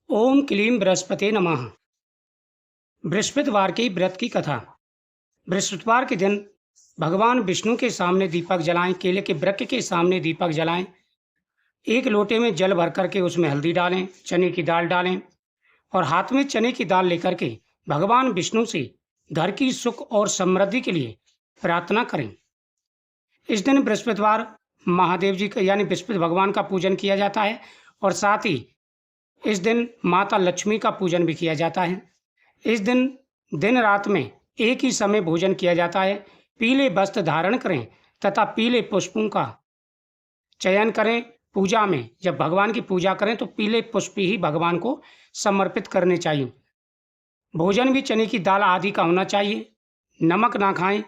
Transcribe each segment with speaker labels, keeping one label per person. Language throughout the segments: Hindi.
Speaker 1: ओम क्लीं बृहस्पते नमः। बृहस्पतिवार के व्रत की कथा। बृहस्पतिवार के दिन भगवान विष्णु के सामने दीपक जलाएं, केले के वृक्ष के सामने दीपक जलाएं, एक लोटे में जल भर करके उसमें हल्दी डालें, चने की दाल डालें और हाथ में चने की दाल लेकर के भगवान विष्णु से घर की सुख और समृद्धि के लिए प्रार्थना करें। इस दिन बृहस्पतिवार महादेव जी का यानी बृहस्पति भगवान का पूजन किया जाता है और साथ ही इस दिन माता लक्ष्मी का पूजन भी किया जाता है। इस दिन दिन रात में एक ही समय भोजन किया जाता है। पीले वस्त्र धारण करें तथा पीले पुष्पों का चयन करें। पूजा में जब भगवान की पूजा करें तो पीले पुष्प ही भगवान को समर्पित करने चाहिए। भोजन भी चने की दाल आदि का होना चाहिए। नमक ना खाएं।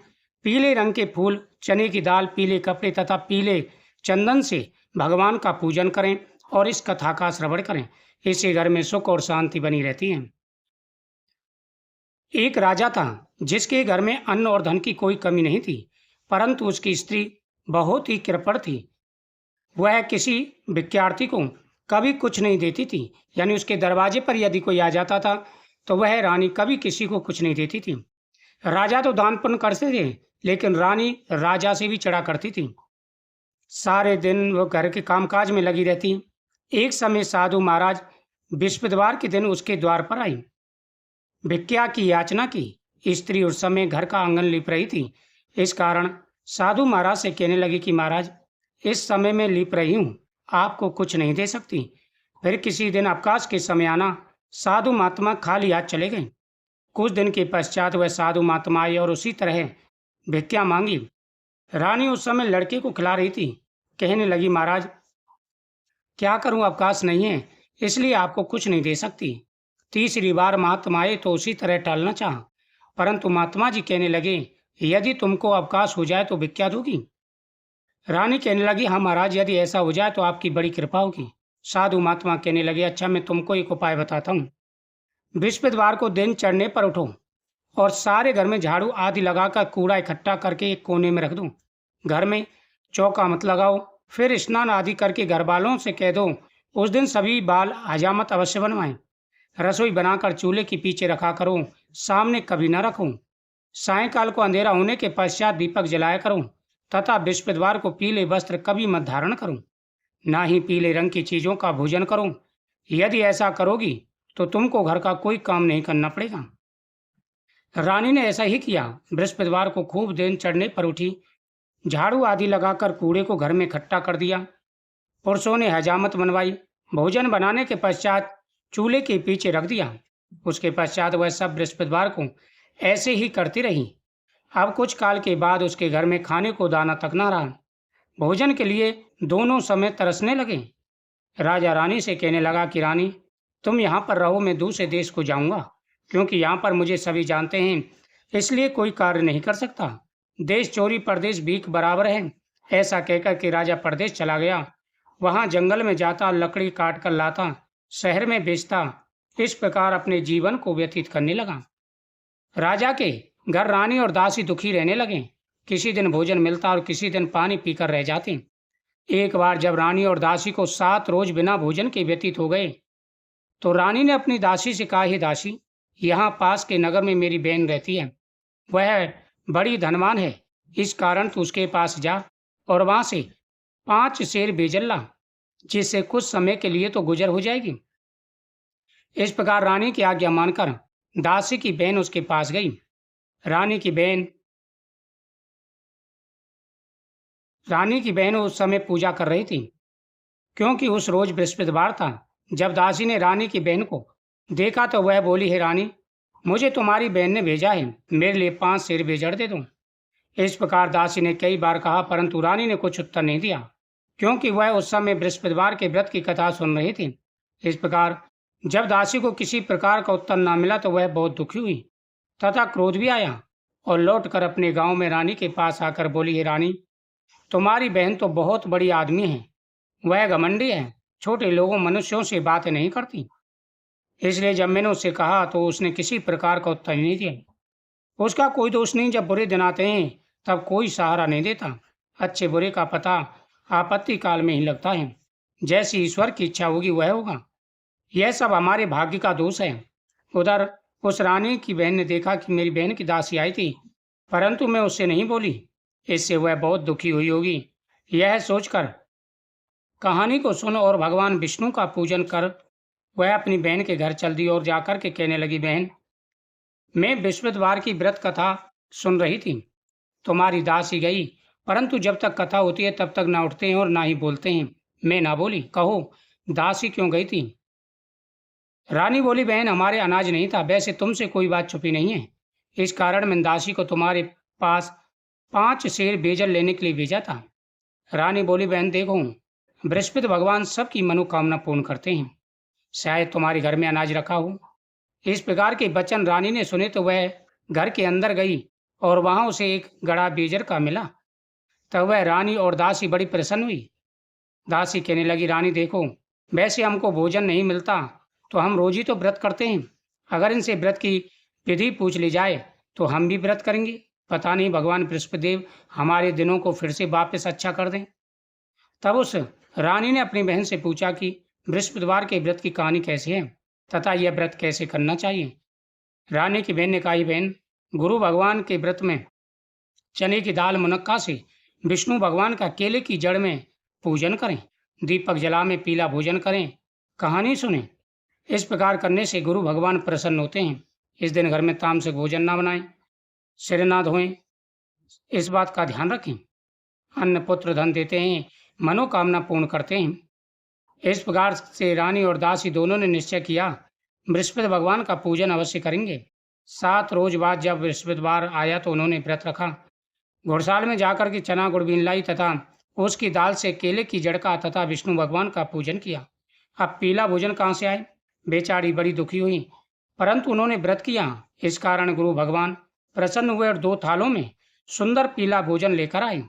Speaker 1: पीले रंग के फूल, चने की दाल, पीले कपड़े तथा पीले चंदन से भगवान का पूजन करें और इस कथा का श्रवण करें। इससे घर में सुख और शांति बनी रहती है। एक राजा था जिसके घर में अन्न और धन की कोई कमी नहीं थी, परंतु उसकी स्त्री बहुत ही कृपण थी। वह किसी भिक्षार्थी को कभी कुछ नहीं देती थी, यानी उसके दरवाजे पर यदि कोई आ जाता था तो वह रानी कभी किसी को कुछ नहीं देती थी। राजा तो दान पुण्य करते थे, लेकिन रानी राजा से भी चढ़ा करती थी। सारे दिन वो घर के कामकाज में लगी रहती। एक समय साधु महाराज बृहस्पतिवार के दिन उसके द्वार पर आई। भिक्षा की याचना की। स्त्री उस समय घर का आंगन लिप रही थी। इस कारण साधु महाराज से कहने लगी कि महाराज, इस समय मैं लिप रही हूँ, आपको कुछ नहीं दे सकती। फिर किसी दिन अवकाश के समय आना। साधु महात्मा खाली हाथ चले गए। कुछ दिन के पश्चात वह साधु महात्मा आई और उसी तरह भिक्षा मांगी। रानी उस समय लड़के को खिला रही थी। कहने लगी, महाराज क्या करूं, अवकाश नहीं है, इसलिए आपको कुछ नहीं दे सकती। तीसरी बार महात्मा आए तो उसी तरह टालना चाहा, परंतु महात्मा जी कहने लगे, यदि तुमको अवकाश हो जाए तो भिक्षा दोगी? रानी कहने लगी, हाँ महाराज, यदि ऐसा हो जाए तो आपकी बड़ी कृपा होगी। साधु महात्मा कहने लगे, अच्छा मैं तुमको एक उपाय बताता हूँ। बृहस्पतिवार को दिन चढ़ने पर उठो और सारे घर में झाड़ू आदि लगाकर कूड़ा इकट्ठा करके एक कोने में रख दो। घर में चौका मत लगाओ। फिर स्नान आदि करके घर वालों से कह दो उस दिन सभी बाल हजामत अवश्य बनवाएं। रसोई बनाकर चूल्हे के पीछे रखा करो, सामने कभी न रखो। सायंकाल को अंधेरा होने के पश्चात दीपक जलाया करो तथा बृहस्पतिवार को पीले वस्त्र कभी मत धारण करो, ना ही पीले रंग की चीजों का भोजन करो। यदि ऐसा करोगी तो तुमको घर का कोई काम नहीं करना पड़ेगा। रानी ने ऐसा ही किया। बृहस्पतिवार को खूब दिन चढ़ने पर उठी, झाड़ू आदि लगाकर कूड़े को घर में इकट्ठा कर दिया। पुरुषों ने हजामत बनवाई। भोजन बनाने के पश्चात चूल्हे के पीछे रख दिया। उसके पश्चात वह सब बृहस्पतिवार को ऐसे ही करती रही। अब कुछ काल के बाद उसके घर में खाने को दाना तक न रहा। भोजन के लिए दोनों समय तरसने लगे। राजा रानी से कहने लगा कि रानी, तुम यहाँ पर रहो, मैं दूसरे देश को जाऊँगा, क्योंकि यहाँ पर मुझे सभी जानते हैं, इसलिए कोई कार्य नहीं कर सकता। देश चोरी परदेश भीख बराबर है। ऐसा कहकर के राजा परदेश चला गया। वहाँ जंगल में जाता, लकड़ी काट कर लाता, शहर में बेचता। इस प्रकार अपने जीवन को व्यतीत करने लगा। राजा के घर रानी और दासी दुखी रहने लगे। किसी दिन भोजन मिलता और किसी दिन पानी पीकर रह जाते। एक बार जब रानी और दासी को 7 रोज बिना भोजन के व्यतीत हो गए तो रानी ने अपनी दासी से कहा, हे दासी, यहाँ पास के नगर में मेरी बहन रहती है, वह बड़ी धनवान है, इस कारण तू उसके पास जा और वहां से 5 शेर बेजल ला, जिससे कुछ समय के लिए तो गुजर हो जाएगी। इस प्रकार रानी की आज्ञा मानकर दासी की बहन उसके पास गई। रानी की बहन उस समय पूजा कर रही थी, क्योंकि उस रोज बृहस्पतिवार था। जब दासी ने रानी की बहन को देखा तो वह बोली, हे रानी, मुझे तुम्हारी बहन ने भेजा है, मेरे लिए 5 शेर बेजड़ दे दो। इस प्रकार दासी ने कई बार कहा, परंतु रानी ने कुछ उत्तर नहीं दिया, क्योंकि वह उस समय बृहस्पतिवार के व्रत की कथा सुन रही थी। इस प्रकार जब दासी को किसी प्रकार का उत्तर न मिला तो वह बहुत दुखी हुई तथा क्रोध भी आया और लौटकर अपने गांव में रानी के पास आकर बोली, हे रानी, तुम्हारी बहन तो बहुत बड़ी आदमी है, वह घमंडी है, छोटे लोगों मनुष्यों से बातें नहीं करती। इसलिए जब मैंने उससे कहा तो उसने किसी प्रकार का उत्तर नहीं दिया। उसका कोई दोष नहीं, जब बुरे दिन आते हैं तब कोई सहारा नहीं देता। अच्छे बुरे का पता आपत्ति काल में ही लगता है। जैसी ईश्वर की इच्छा होगी वह होगा। यह सब हमारे भाग्य का दोष है। उधर उस रानी की बहन ने देखा कि मेरी बहन की दासी आई थी, परंतु मैं उससे नहीं बोली। इससे वह बहुत दुखी हुई होगी। यह सोचकर कहानी को सुन और भगवान विष्णु का पूजन कर वह अपनी बहन के घर चल दी और जाकर के कहने लगी, बहन, मैं बृहस्पतिवार की व्रत कथा सुन रही थी। तुम्हारी दासी गई, परंतु जब तक कथा होती है तब तक ना उठते हैं और ना ही बोलते हैं। मैं ना बोली। कहो, दासी क्यों गई थी? रानी बोली, बहन, हमारे अनाज नहीं था। वैसे तुमसे कोई बात छुपी नहीं है। इस कारण मैंने दासी को तुम्हारे पास 5 सेर बेजल लेने के लिए भेजा था। रानी बोली, बहन देखो, बृहस्पति भगवान सबकी मनोकामना पूर्ण करते हैं। शायद तुम्हारे घर में अनाज रखा हो। इस प्रकार के वचन रानी ने सुने तो वह घर के अंदर गई और वहां उसे एक गड़ा बेजर का मिला। तब वह रानी और दासी बड़ी प्रसन्न हुई। दासी कहने लगी, रानी देखो, वैसे हमको भोजन नहीं मिलता तो हम रोज ही तो व्रत करते हैं। अगर इनसे व्रत की विधि पूछ ली जाए तो हम भी व्रत करेंगे। पता नहीं भगवान बृहस्पति देव हमारे दिनों को फिर से वापस अच्छा कर दें। तब उस रानी ने अपनी बहन से पूछा कि बृहस्पतिवार के व्रत की कहानी कैसी है तथा यह व्रत कैसे करना चाहिए। रानी की बहन ने कहा, बहन, गुरु भगवान के व्रत में चने की दाल मुनक्का से विष्णु भगवान का केले की जड़ में पूजन करें, दीपक जला में पीला भोजन करें, कहानी सुनें। इस प्रकार करने से गुरु भगवान प्रसन्न होते हैं। इस दिन घर में तामसिक भोजन ना बनाएं, सिर ना धोएं, इस बात का ध्यान रखें। अन्न पुत्र धन देते हैं, मनोकामना पूर्ण करते हैं। इस प्रकार से रानी और दासी दोनों ने निश्चय किया, बृहस्पति भगवान का पूजन अवश्य करेंगे। 7 रोज बाद जब बृहस्पतिवार आया तो उन्होंने व्रत रखा। घुड़साल में जाकर के चना गुड़ बीन लाई तथा उसकी दाल से केले की जड़ का तथा विष्णु भगवान का पूजन किया। अब पीला भोजन कहाँ से आए? बेचारी बड़ी दुखी हुई, परंतु उन्होंने व्रत किया। इस कारण गुरु भगवान प्रसन्न हुए और 2 थालों में सुंदर पीला भोजन लेकर आए।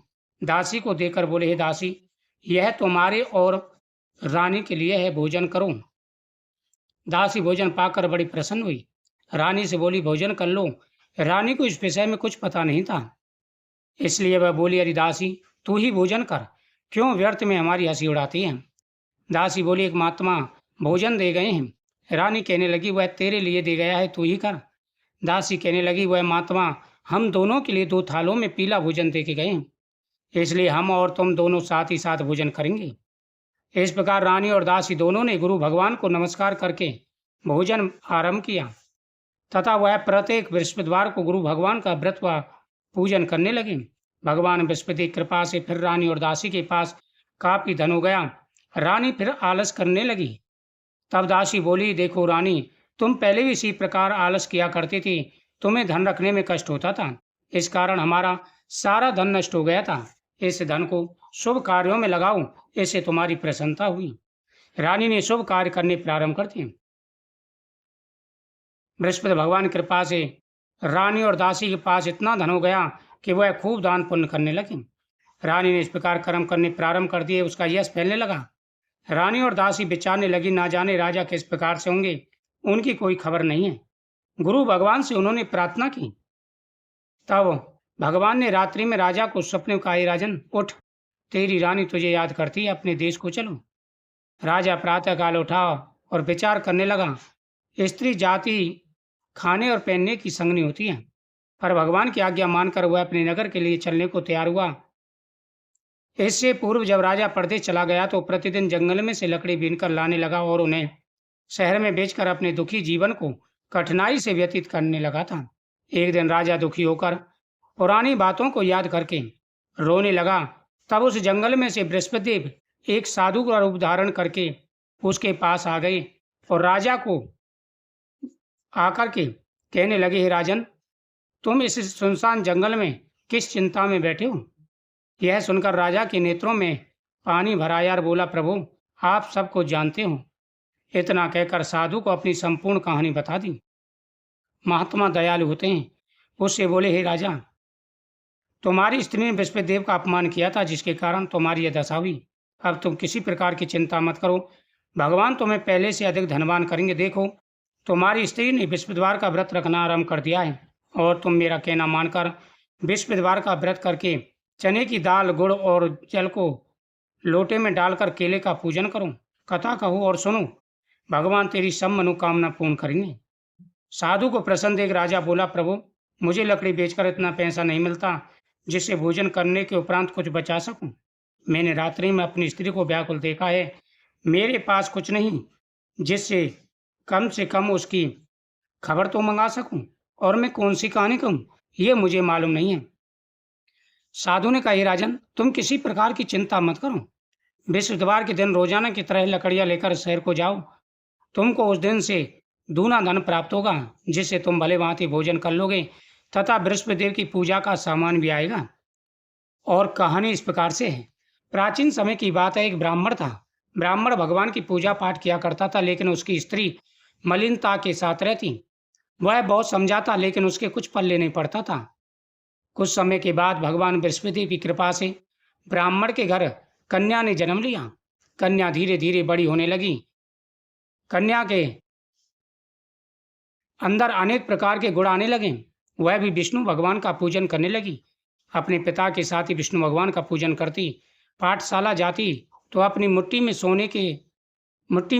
Speaker 1: दासी को देकर बोले, हे दासी, यह तुम्हारे और रानी के लिए है, भोजन करो। दासी भोजन पाकर बड़ी प्रसन्न हुई। रानी से बोली, भोजन कर लो। रानी को इस विषय में कुछ पता नहीं था, इसलिए वह बोली, अरे दासी, तू ही भोजन कर, क्यों व्यर्थ में हमारी हंसी उड़ाती है। दासी बोली, एक महात्मा भोजन दे गए हैं। रानी कहने लगी, वह तेरे लिए दे गया है, तू ही कर। दासी कहने लगी, वह महात्मा हम दोनों के लिए 2 थालों में पीला भोजन दे के गए हैं, इसलिए हम और तुम दोनों साथ ही साथ भोजन करेंगे। इस प्रकार रानी और दासी दोनों ने गुरु भगवान को नमस्कार करके भोजन आरंभ किया तथा वह प्रत्येक बृहस्पतिवार को गुरु भगवान का व्रत व पूजन करने लगे। भगवान बृहस्पति की कृपा से फिर रानी और दासी के पास काफी धन हो गया। रानी फिर आलस करने लगी। तब दासी बोली, देखो रानी, तुम पहले भी इसी प्रकार आलस किया करती थी, तुम्हें धन रखने में कष्ट होता था, इस कारण हमारा सारा धन नष्ट हो गया था। इस धन को शुभ कार्यों में लगाओ, इससे तुम्हारी प्रसन्नता हुई। रानी ने शुभ कार्य करने प्रारंभ कर दिए। बृहस्पति भगवान की कृपा से रानी और दासी के पास इतना धन हो गया कि वह खूब दान पुण्य करने लगी। रानी ने इस प्रकार कर्म करने प्रारंभ कर दिए, उसका यश फैलने लगा। रानी और दासी विचारने लगी, ना जाने राजा किस प्रकार से होंगे, उनकी कोई खबर नहीं है। गुरु भगवान से उन्होंने प्रार्थना की। तब भगवान ने रात्रि में राजा को सपने में कहा, राजन, उठ, तेरी रानी तुझे याद करती है, अपने देश को चलो। राजा प्रातःकाल उठा और विचार करने लगा। स्त्री जाति खाने और पहनने की संगनी होती है, पर भगवान की आज्ञा मानकर वह अपने नगर के लिए चलने को तैयार हुआ। इससे पूर्व जब राजा परदेश चला गया तो प्रतिदिन जंगल में से लकड़ी बीनकर लाने लगा और उन्हें शहर में बेचकर अपने दुखी जीवन को कठिनाई से व्यतीत करने लगा था। एक दिन राजा दुखी होकर पुरानी बातों को याद करके रोने लगा। तब उस जंगल में से बृहस्पति देव एक साधु का रूप धारण करके उसके पास आ गए और राजा को आकर के कहने लगे, हे राजन, तुम इस सुनसान जंगल में किस चिंता में बैठे हो? यह सुनकर राजा के नेत्रों में पानी भर आया और बोला, प्रभु, आप सबको जानते हो। इतना कहकर साधु को अपनी संपूर्ण कहानी बता दी। महात्मा दयालु होते हैं। उससे बोले, हे राजा, तुम्हारी स्त्री ने बृहस्पति देव का अपमान किया था, जिसके कारण तुम्हारी यह दशा हुई। अब तुम किसी प्रकार की चिंता मत करो, भगवान तुम्हें पहले से अधिक धनवान करेंगे। देखो, तुम्हारी स्त्री ने बृहस्पतिवार का व्रत रखना आरंभ कर दिया है और तुम मेरा कहना मानकर बृहस्पतिवार का व्रत करके चने की दाल, गुड़ और जल को लोटे में डालकर केले का पूजन करो, कथा कहो और सुनो। भगवान तेरी सब मनोकामना पूर्ण करेंगे। साधु को प्रसन्न देख राजा बोला, प्रभु मुझे लकड़ी बेचकर इतना पैसा नहीं मिलता जिससे भोजन करने के उपरांत कुछ बचा सकूं। मैंने रात्रि में अपनी स्त्री को व्याकुल देखा है। मेरे पास कुछ नहीं जिससे कम से कम उसकी खबर तो मंगा सकूं, और मैं कौन सी कहानी कहूं ये मुझे मालूम नहीं है। साधु ने कहा, राजन तुम किसी प्रकार की चिंता मत करो। बृहस्पतिवार के दिन रोजाना की तरह लकड़ियां लेकर शहर को जाओ। तुमको उस दिन से दूना धन प्राप्त होगा जिससे तुम भले भांति भोजन कर लोगे तथा बृहस्पति देव की पूजा का सामान भी आएगा। और कहानी इस प्रकार से है। प्राचीन समय की बात है, एक ब्राह्मण था। ब्राह्मण भगवान की पूजा पाठ किया करता था, लेकिन उसकी स्त्री मलिनता के साथ रहती। वह बहुत समझाता लेकिन उसके कुछ पल्ले नहीं पड़ता था। कुछ समय के बाद भगवान बृहस्पति की कृपा से ब्राह्मण के घर कन्या ने जन्म लिया। कन्या धीरे धीरे बड़ी होने लगी। कन्या के अंदर अनेक प्रकार के गुण आने लगे। वह भी विष्णु भगवान का पूजन करने लगी। अपने पिता के साथ ही विष्णु भगवान का पूजन करती। पाठशाला जाती तो अपनी मुट्ठी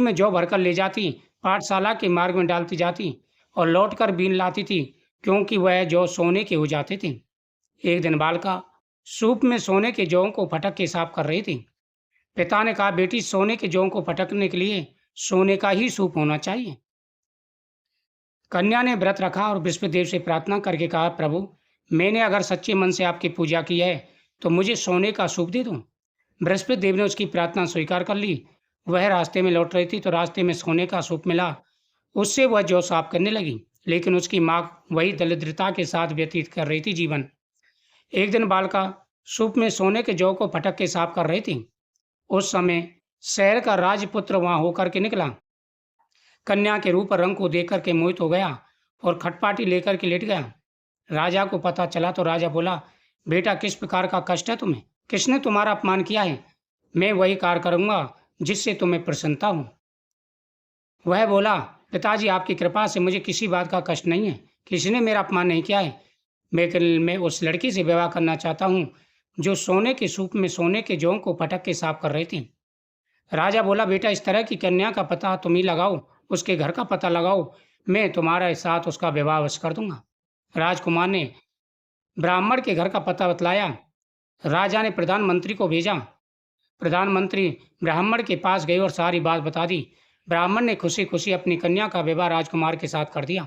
Speaker 1: में जौ भरकर ले जाती, पाठशाला के मार्ग में डालती जाती और लौटकर बीन लाती थी, क्योंकि वह जौ सोने के हो जाते थे। एक दिन बालिका सूप में सोने के जौ को फटक के साफ कर रही थी। पिता ने कहा, बेटी सोने के जौ को फटकने के लिए सोने का ही सूप होना चाहिए। कन्या ने व्रत रखा और बृहस्पति देव से प्रार्थना करके कहा, प्रभु मैंने अगर सच्चे मन से आपकी पूजा की है तो मुझे सोने का सूप दे दो। बृहस्पति देव ने उसकी प्रार्थना स्वीकार कर ली। वह रास्ते में लौट रही थी तो रास्ते में सोने का सूप मिला। उससे वह जौ साफ करने लगी, लेकिन उसकी माँ वही दरिद्रता के साथ व्यतीत कर रही थी जीवन। एक दिन बालिका सूप में सोने के जौ को फटक के साफ कर रही थी। उस समय शहर का राजपुत्र वहां होकर के निकला। कन्या के रूप और रंग को देख करके मोहित हो गया और खटपाटी लेकर के लेट गया। राजा को पता चला तो राजा बोला, बेटा किस प्रकार का कष्ट है तुम्हें? किसने तुम्हारा अपमान किया है? मैं वही कार्य करूंगा जिससे तुम्हें प्रसन्नता हो। वह बोला, पिताजी आपकी कृपा से मुझे किसी बात का कष्ट नहीं है। किसी ने मेरा अपमान नहीं किया है। मैं उस लड़की से विवाह करना चाहता हूँ जो सोने के सूप में सोने के जौ को फटक के साफ कर रही थी। राजा बोला, बेटा इस तरह की कन्या का पता तुम ही लगाओ, उसके घर का पता लगाओ, मैं तुम्हारे साथ उसका विवाह अवश्य कर दूंगा। राजकुमार ने ब्राह्मण के घर का पता बतलाया। राजा ने प्रधानमंत्री को भेजा। प्रधानमंत्री ब्राह्मण के पास गए और सारी बात बता दी। ब्राह्मण ने खुशी खुशी अपनी कन्या का विवाह राजकुमार के साथ कर दिया।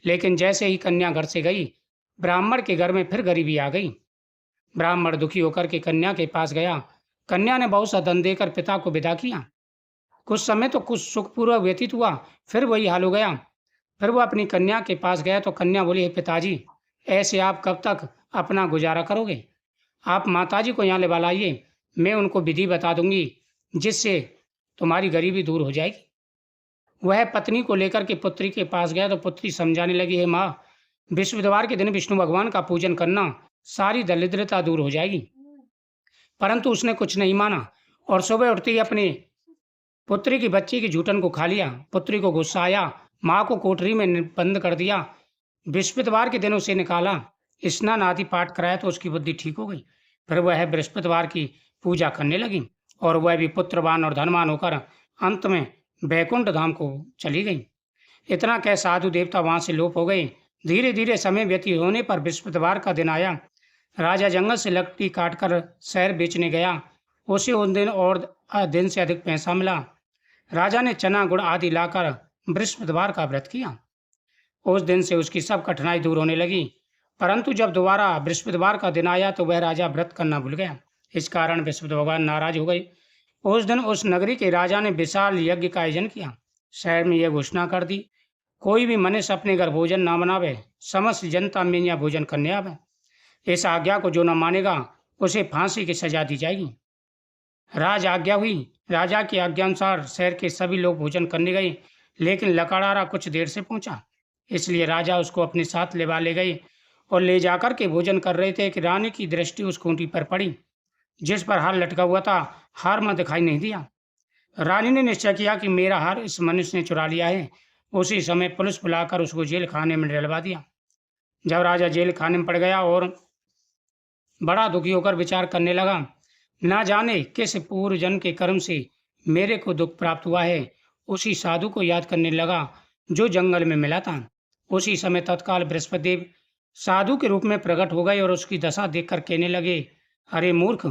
Speaker 1: लेकिन जैसे ही कन्या घर से गई, ब्राह्मण के घर में फिर गरीबी आ गई। ब्राह्मण दुखी होकर के कन्या के पास गया। कन्या ने बहुत सा धन देकर पिता को विदा किया। कुछ समय तो कुछ सुखपूर्वक व्यतीत हुआ, फिर वही हाल हो गया। फिर वह अपनी कन्या के पास गया तो कन्या बोली, हे पिताजी, ऐसे आप कब तक अपना गुजारा करोगे? आप माताजी को यहाँ ले लाइए, मैं उनको विधि बता दूंगी जिससे तुम्हारी गरीबी दूर हो जाएगी। वह पत्नी को लेकर के पुत्री के पास गया तो पुत्री समझाने लगी, हे माँ, बृहस्पतिवार के दिन विष्णु भगवान का पूजन करना, सारी दरिद्रता दूर हो जाएगी। परंतु उसने कुछ नहीं माना और सुबह उठते ही अपने पुत्री की बच्ची की जूठन को खा लिया। पुत्री को गुस्सा आया, माँ को कोठरी में बंद कर दिया। बृहस्पतिवार के दिन उसे निकाला, स्नान आदि पाठ कराया तो उसकी बुद्धि ठीक हो गई। फिर वह बृहस्पतिवार की पूजा करने लगी और वह भी पुत्रवान और धनवान होकर अंत में बैकुंठ धाम को चली गई। इतना कह साधु देवता वहां से लोप हो गए। धीरे धीरे समय व्यतीत होने पर बृहस्पतिवार का दिन आया। राजा जंगल से लकड़ी काटकर शहर बेचने गया। उसे उस दिन और दिन से अधिक पैसा मिला। राजा ने चना गुड़ आदि लाकर बृहस्पतिवार का व्रत किया। उस दिन से उसकी सब कठिनाई दूर होने लगी। परंतु जब दोबारा बृहस्पतिवार का दिन आया तो वह राजा व्रत करना भूल गया। इस कारण बृहस्पति भगवान नाराज हो गए। उस दिन उस नगरी के राजा ने विशाल यज्ञ का आयोजन किया। शहर में यह घोषणा कर दी, कोई भी मनुष्य अपने घर भोजन ना बनावे, समस्त जनता में यह भोजन करने आवे। इस आज्ञा को जो न मानेगा उसे फांसी की सजा दी जाएगी। राज आज्ञा हुई। राजा की आज्ञा अनुसार शहर के सभी लोग भोजन करने गए, लेकिन लकड़हारा कुछ देर से पहुंचा। इसलिए राजा उसको अपने साथ ले गए और ले जाकर के भोजन कर रहे थे कि रानी की दृष्टि उस खूंटी पर पड़ी जिस पर हार लटका हुआ था। हार में दिखाई नहीं दिया। रानी ने निश्चय किया कि मेरा हार इस मनुष्य ने चुरा लिया है। उसी समय पुलिस बुलाकर उसको जेल खाने में डलवा दिया। जब राजा जेल खाने में पड़ गया और बड़ा दुखी होकर विचार करने लगा, ना जाने किस पूर्व जन्म के कर्म से मेरे को दुख प्राप्त हुआ है। उसी साधु को याद करने लगा जो जंगल में मिला था। उसी समय तत्काल बृहस्पति देव साधु के रूप में प्रकट हो गए और उसकी दशा देखकर कहने लगे, अरे मूर्ख,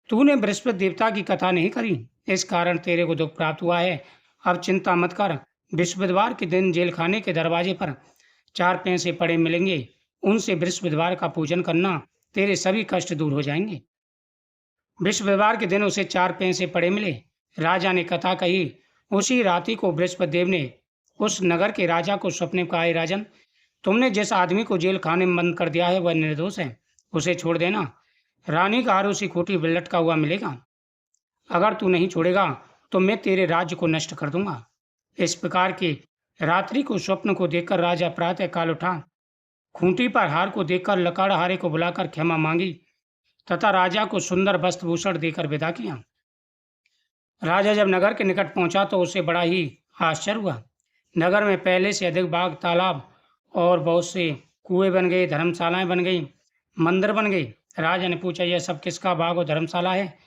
Speaker 1: तूने बृहस्पति देवता की कथा नहीं करी, इस कारण तेरे को दुख प्राप्त हुआ है। अब चिंता मत कर, बृहस्पतिवार के दिन जेल खाने के दरवाजे पर 4 पैसे पड़े मिलेंगे, उनसे बृहस्पतिवार का पूजन करना, तेरे सभी कष्ट दूर हो जाएंगे। बृहस्पतिवार के दिन उसे 4 पैसे पड़े मिले। राजा ने कथा कही। उसी रात्रि को बृहस्पति देव ने उस नगर के राजा को सपने में कहा, राजन, तुमने जिस आदमी को जेल खाने में बंद कर दिया है वह निर्दोष है, उसे छोड़ देना। रानी का हार उसी खूंटी पर लटका हुआ मिलेगा। अगर तू नहीं छोड़ेगा तो मैं तेरे राज्य को नष्ट कर दूंगा। इस प्रकार की रात्रि को स्वप्न को देखकर राजा प्रातः काल उठा, खूंटी पर हार को देखकर लकड़हारे को बुलाकर क्षमा मांगी तथा राजा को सुंदर वस्त्र भूषण देकर विदा किया। राजा जब नगर के निकट पहुंचा तो उसे बड़ा ही आश्चर्य हुआ। नगर में पहले से अधिक बाग, तालाब और बहुत से कुएं बन गए, धर्मशालाएं बन गई, मंदिर बन गई। राजा ने पूछा, यह सब किसका बाग और धर्मशाला है?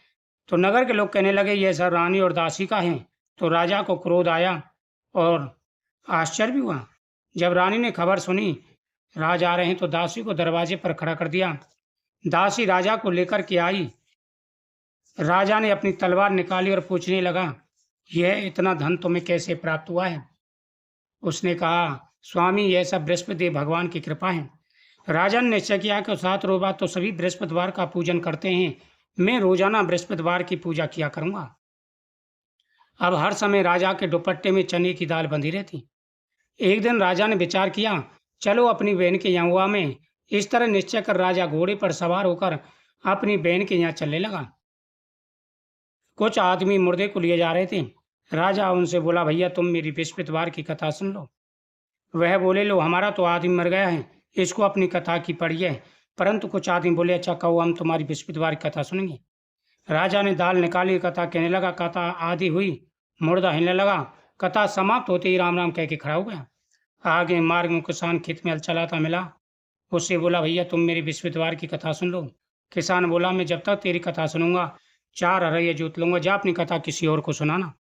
Speaker 1: तो नगर के लोग कहने लगे, यह सब रानी और दासी का है। तो राजा को क्रोध आया और आश्चर्य भी हुआ। जब रानी ने खबर सुनी राजा आ रहे हैं तो दासी को दरवाजे पर खड़ा कर दिया। दासी राजा को लेकर के आई। राजा ने अपनी तलवार निकाली और पूछने लगा, यह इतना धन तुम्हें कैसे प्राप्त हुआ है? उसने कहा, स्वामी, यह सब बृहस्पति देव भगवान की कृपा है। राजा ने निश्चय किया कि 7 रोज बाद तो सभी बृहस्पतिवार का पूजन करते हैं, मैं रोजाना बृहस्पतिवार की पूजा किया करूंगा। अब हर समय राजा के दुपट्टे में चने की दाल बंधी रहती। एक दिन राजा ने विचार किया, चलो अपनी बहन के यहाँ हुआ में। इस तरह निश्चय कर राजा घोड़े पर सवार होकर अपनी बहन के यहाँ चलने लगा। कुछ आदमी मुर्दे को लिए जा रहे थे। राजा उनसे बोला, भैया तुम मेरी बृहस्पतिवार की कथा सुन लो। वह बोले, लो, हमारा तो आदमी मर गया है, इसको अपनी कथा की पढ़िए। परंतु कुछ आदमी बोले, अच्छा कहो, हम तुम्हारी बृहस्पतिवार की कथा सुनेंगे। राजा ने दाल निकाली, कथा कहने लगा। कथा आदि हुई, मुर्दा हिलने लगा। कथा समाप्त होते ही राम राम कह के खड़ा हो गया। आगे मार्ग में किसान खेत में हल चलाता मिला। उससे बोला, भैया तुम मेरी बृहस्पतिवार की कथा सुन लो। किसान बोला, मैं जब तक तेरी कथा सुनूंगा 4 अरैया जोत लूंगा, जा अपनी कथा किसी और को सुनाना।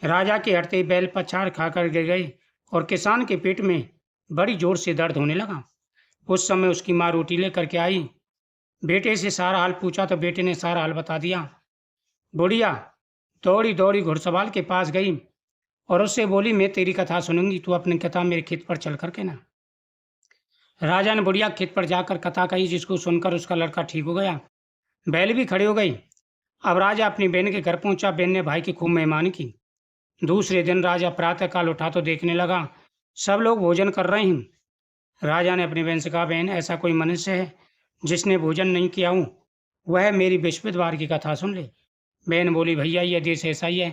Speaker 1: राजा के हटते ही बैल पछाड़ खाकर गिर गई और किसान के पेट में बड़ी जोर से दर्द होने लगा। उस समय उसकी माँ रोटी लेकर के आई। बेटे से सारा हाल पूछा तो बेटे ने सारा हाल बता दिया। बुढ़िया दौड़ी दौड़ी घुड़सवार के पास गई और उससे बोली, मैं तेरी कथा सुनूंगी, तू अपनी कथा मेरे खेत पर चल कर के ना। राजा ने बुढ़िया खेत पर जाकर कथा कही, जिसको सुनकर उसका लड़का ठीक हो गया। बैल भी खड़ी हो गई। अब राजा अपनी बहन के घर पहुंचा। बहन ने भाई की खूब मेहमानी की। दूसरे दिन राजा प्रातःकाल उठा तो देखने लगा सब लोग भोजन कर रहे हैं। राजा ने अपनी बहन से कहा, बहन, ऐसा कोई मनुष्य है जिसने भोजन नहीं किया हूँ, वह मेरी बृहस्पतिवार की कथा सुन ले। बहन बोली, भैया यह देश ऐसा ही है,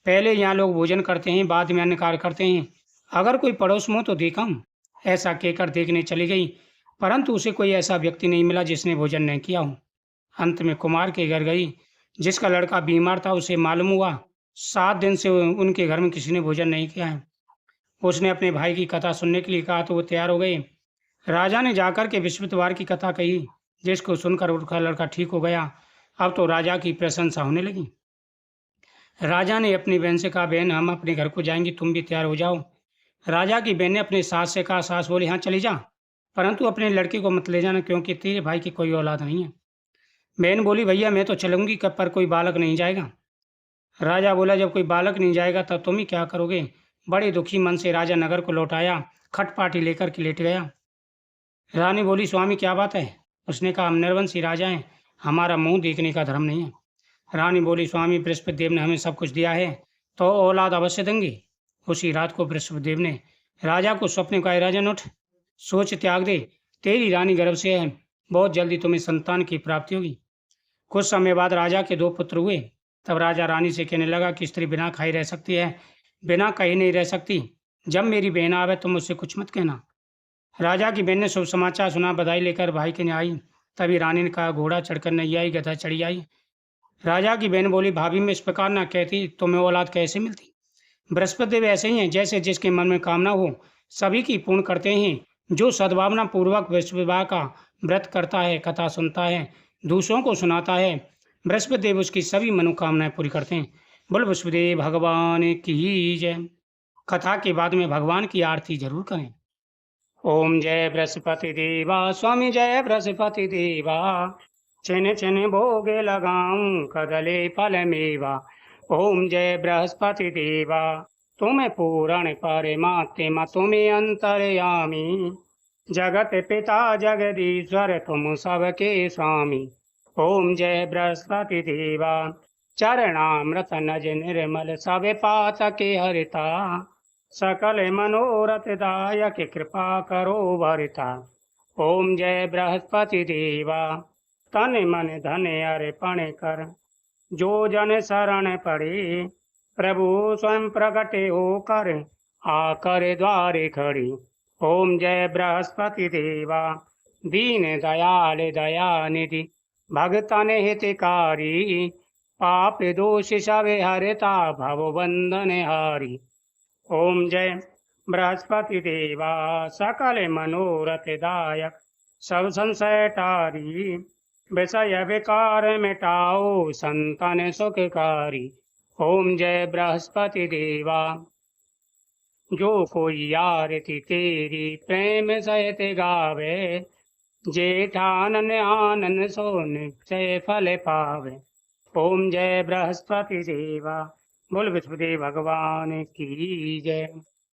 Speaker 1: पहले यहाँ लोग भोजन करते हैं, बाद में अन्य कार्य करते हैं। अगर कोई पड़ोस में हो तो देखा। ऐसा कहकर देखने चली गई, परंतु उसे कोई ऐसा व्यक्ति नहीं मिला जिसने भोजन नहीं किया हो। अंत में कुमार के घर गई, जिसका लड़का बीमार था। उसे मालूम हुआ 7 दिन से उनके घर में किसी ने भोजन नहीं किया है। उसने अपने भाई की कथा सुनने के लिए कहा तो वो तैयार हो गए। राजा ने जाकर के बृहस्पतिवार की कथा कही, जिसको सुनकर उसका लड़का ठीक हो गया। अब तो राजा की प्रशंसा होने लगी। राजा ने अपनी बहन से कहा, बहन, हम अपने घर को जाएंगे, तुम भी तैयार हो जाओ। राजा की बहन ने अपने सास से कहा। सास बोली, हाँ चली जा, परंतु अपने लड़के को मत ले जाना, क्योंकि तेरे भाई की कोई औलाद नहीं है। बहन बोली, भैया मैं तो चलूंगी, कब पर कोई बालक नहीं जाएगा। राजा बोला, जब कोई बालक नहीं जाएगा तब तुम ही क्या करोगे। बड़े दुखी मन से राजा नगर को लौट आया, खटपाटी लेकर के लेट गया। रानी बोली, स्वामी क्या बात है? उसने कहा, हम निर्वंशी राजा हैं, हमारा मुंह देखने का धर्म नहीं है। रानी बोली, स्वामी, बृहस्पति देव ने हमें सब कुछ दिया है तो औलाद अवश्य देंगे। उसी रात को बृहस्पति देव ने राजा को स्वप्न का, राजन उठ, सोच त्याग दे, तेरी रानी गर्भ से है, बहुत जल्दी तुम्हें संतान की प्राप्ति होगी। कुछ समय बाद राजा के 2 पुत्र हुए। तब राजा रानी से कहने लगा कि स्त्री बिना खाई रह सकती है, बिना कहीं नहीं रह सकती। जब मेरी बहन आवे तो मुझसे कुछ मत कहना। राजा की बहन ने शुभ समाचार सुना, बधाई लेकर भाई के यहाँ आई। तभी रानी ने कहा, घोड़ा चढ़कर नहीं आई, गधा चढ़ी आई। राजा की बहन बोली, भाभी मैं इस प्रकार ना कहती, तुम्हें औलाद कैसे मिलती। बृहस्पति देव ऐसे ही हैं, जैसे जिसके मन में कामना हो सभी की पूर्ण करते हैं। जो सद्भावना पूर्वक बृहस्पतिवार का व्रत करता है, कथा सुनता है, दूसरों को सुनाता है, बृहस्पति देव उसकी सभी मनोकामनाएं पूरी करते हैं। बोल वसुदेव भगवान की जय। कथा के बाद में भगवान की आरती जरूर करें। ओम जय बृहस्पति देवा स्वामी जय बृहस्पति देवा, छिन छिन भोगे लगाऊं कदले फल मेवा। ओम जय बृहस्पति देवा तुम्हें पूरण परमात्मा तुम्हें अंतर्यामी, जगत पिता जगदीश्वर तुम सबके स्वामी। ओम जय बृहस्पति देवा चरणामृत नज निर्मल सब पातके हरिता, सकल मनोरथ दायक कृपा करो वरिता। ओम जय बृहस्पति देवा तन मन धन अर्पण कर, जो जन शरण पड़े प्रभु स्वयं प्रगटे होकर आकर द्वारे खड़े। ओम जय बृहस्पति देवा दीन दयाल दयानिधि भगतन हितकारी, पाप दोष सब हरता भव बंधन हारी। ओम जय बृहस्पति देवा सकल मनोरथ दायक सब संशय टारी, विषय विकार मिटाओ संतन सुखकारी। ओम जय बृहस्पति देवा जो कोई आरती तेरी प्रेम सहित गावे, जेठानन आनंद सो निश्चय फल पावे। ओम जय बृहस्पति देवा बोल विष्णुदेव भगवान की जय।